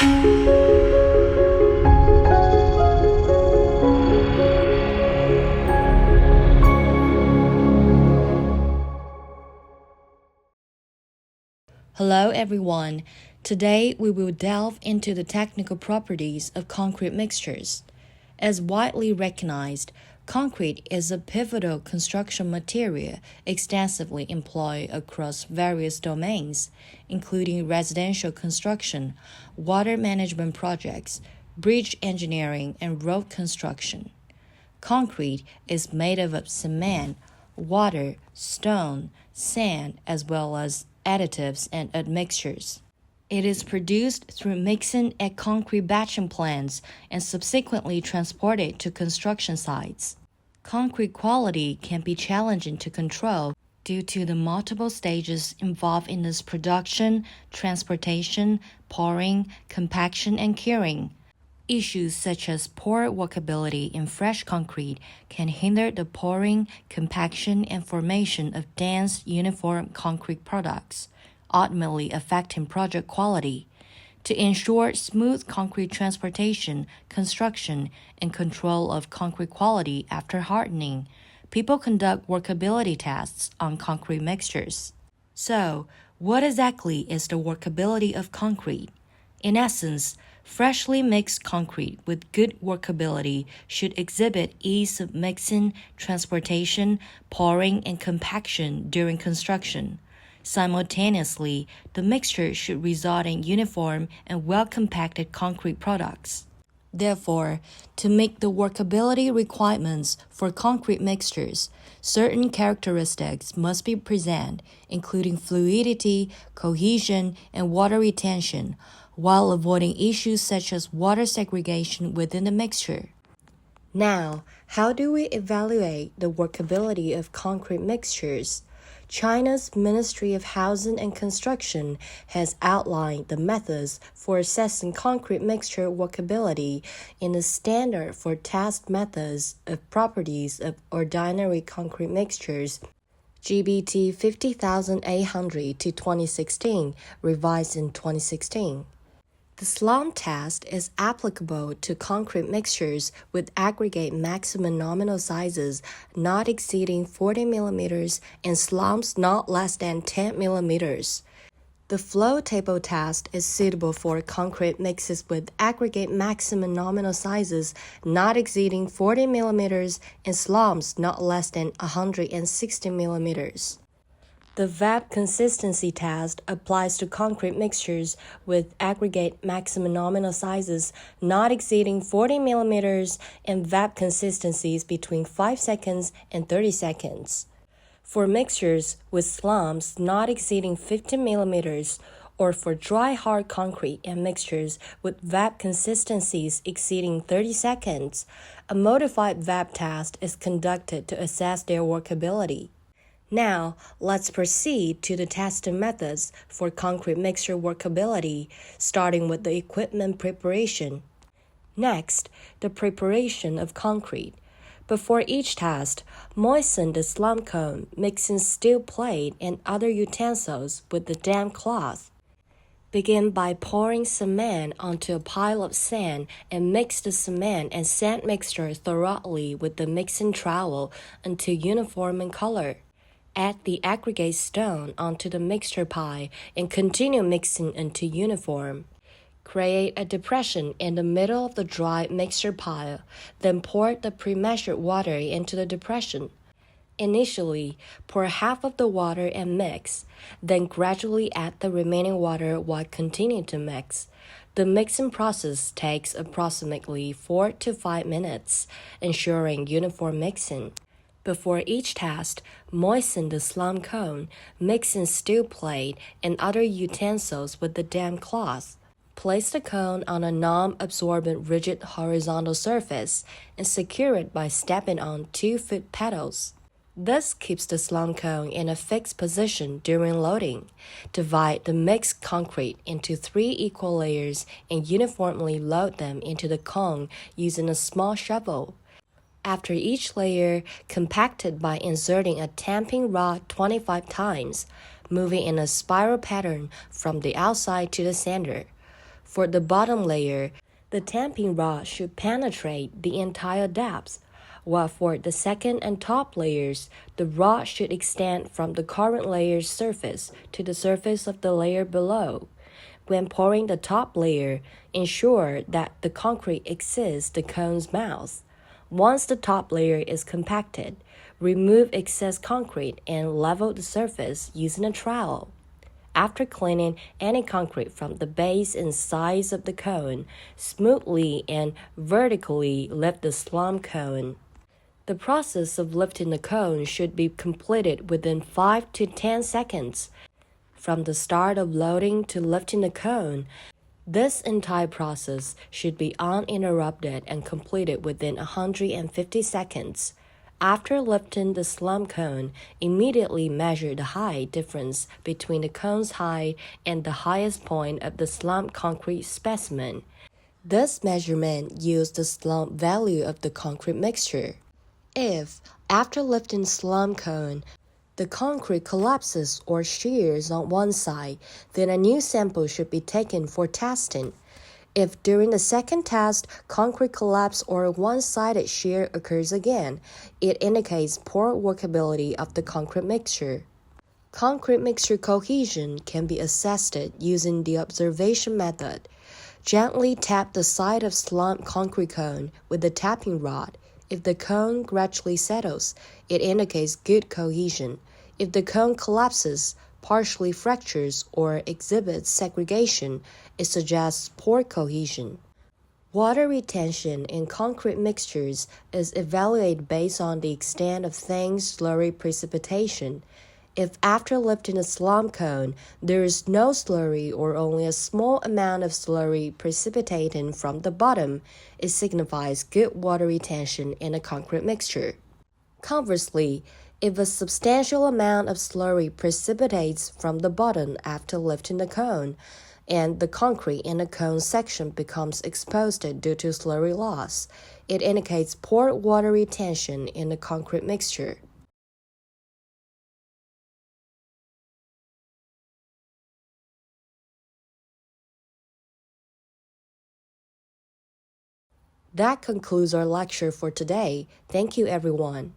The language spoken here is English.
Hello everyone. Today we will delve into the technical properties of concrete mixtures. As widely recognized, concrete is a pivotal construction material extensively employed across various domains, including residential construction, water management projects, bridge engineering, and road construction. Concrete is made up of cement, water, stone, sand, as well as additives and admixtures. It is produced through mixing at concrete batching plants and subsequently transported to construction sites. Concrete quality can be challenging to control due to the multiple stages involved in its production, transportation, pouring, compaction, and curing. Issues such as poor workability in fresh concrete can hinder the pouring, compaction, and formation of dense, uniform concrete products, ultimately affecting project quality. To ensure smooth concrete transportation, construction, and control of concrete quality after hardening, people conduct workability tests on concrete mixtures. So, what exactly is the workability of concrete? In essence, freshly mixed concrete with good workability should exhibit ease of mixing, transportation, pouring, and compaction during construction. Simultaneously, the mixture should result in uniform and well-compacted concrete products. Therefore, to meet the workability requirements for concrete mixtures, certain characteristics must be present, including fluidity, cohesion, and water retention, while avoiding issues such as water segregation within the mixture. Now, how do we evaluate the workability of concrete mixtures? China's Ministry of Housing and Construction has outlined the methods for assessing concrete mixture workability in the Standard for Test Methods of Properties of Ordinary Concrete Mixtures, GBT 50800 to 2016, revised in 2016. The SLOM test is applicable to concrete mixtures with aggregate maximum nominal sizes not exceeding 40 mm and SLOMs not less than 10 mm. The flow table test is suitable for concrete mixes with aggregate maximum nominal sizes not exceeding 40 mm and SLOMs not less than 160 mm. The VAP consistency test applies to concrete mixtures with aggregate maximum nominal sizes not exceeding 40 mm and VAP consistencies between 5 seconds and 30 seconds. For mixtures with SLOMs not exceeding 50 mm or for dry hard concrete and mixtures with VAP consistencies exceeding 30 seconds, a modified VAP test is conducted to assess their workability. Now, let's proceed to the testing methods for concrete mixture workability, starting with the equipment preparation. Next, the preparation of concrete. Before each test, moisten the slump cone, mixing steel plate and other utensils with the damp cloth. Begin by pouring cement onto a pile of sand and mix the cement and sand mixture thoroughly with the mixing trowel until uniform in color. Add the aggregate stone onto the mixture pile and continue mixing until uniform. Create a depression in the middle of the dry mixture pile, then pour the pre-measured water into the depression. Initially, pour half of the water and mix, then gradually add the remaining water while continuing to mix. The mixing process takes approximately 4 to 5 minutes, ensuring uniform mixing. Before each test, moisten the slump cone, mix in steel plate and other utensils with the damp cloth. Place the cone on a non-absorbent rigid horizontal surface and secure it by stepping on 2-foot pedals. This keeps the slump cone in a fixed position during loading. Divide the mixed concrete into 3 equal layers and uniformly load them into the cone using a small shovel. After each layer, compact it by inserting a tamping rod 25 times, moving in a spiral pattern from the outside to the center. For the bottom layer, the tamping rod should penetrate the entire depth, while for the second and top layers, the rod should extend from the current layer's surface to the surface of the layer below. When pouring the top layer, ensure that the concrete exceeds the cone's mouth. Once the top layer is compacted, remove excess concrete and level the surface using a trowel. After cleaning any concrete from the base and sides of the cone, smoothly and vertically lift the slump cone. The process of lifting the cone should be completed within 5 to 10 seconds. From the start of loading to lifting the cone, this entire process should be uninterrupted and completed within 150 seconds. After lifting the slump cone, immediately measure the height difference between the cone's height and the highest point of the slump concrete specimen. This measurement uses the slump value of the concrete mixture. If, after lifting slump cone, the concrete collapses or shears on one side, then a new sample should be taken for testing. If during the second test, concrete collapse or one-sided shear occurs again, it indicates poor workability of the concrete mixture. Concrete mixture cohesion can be assessed using the observation method. Gently tap the side of slump concrete cone with the tapping rod. If the cone gradually settles, it indicates good cohesion. If the cone collapses, partially fractures, or exhibits segregation, it suggests poor cohesion. Water retention in concrete mixtures is evaluated based on the extent of thin slurry precipitation. If after lifting a slump cone, there is no slurry or only a small amount of slurry precipitating from the bottom, it signifies good water retention in a concrete mixture. Conversely, if a substantial amount of slurry precipitates from the bottom after lifting the cone, and the concrete in the cone section becomes exposed due to slurry loss, it indicates poor water retention in the concrete mixture. That concludes our lecture for today. Thank you, everyone.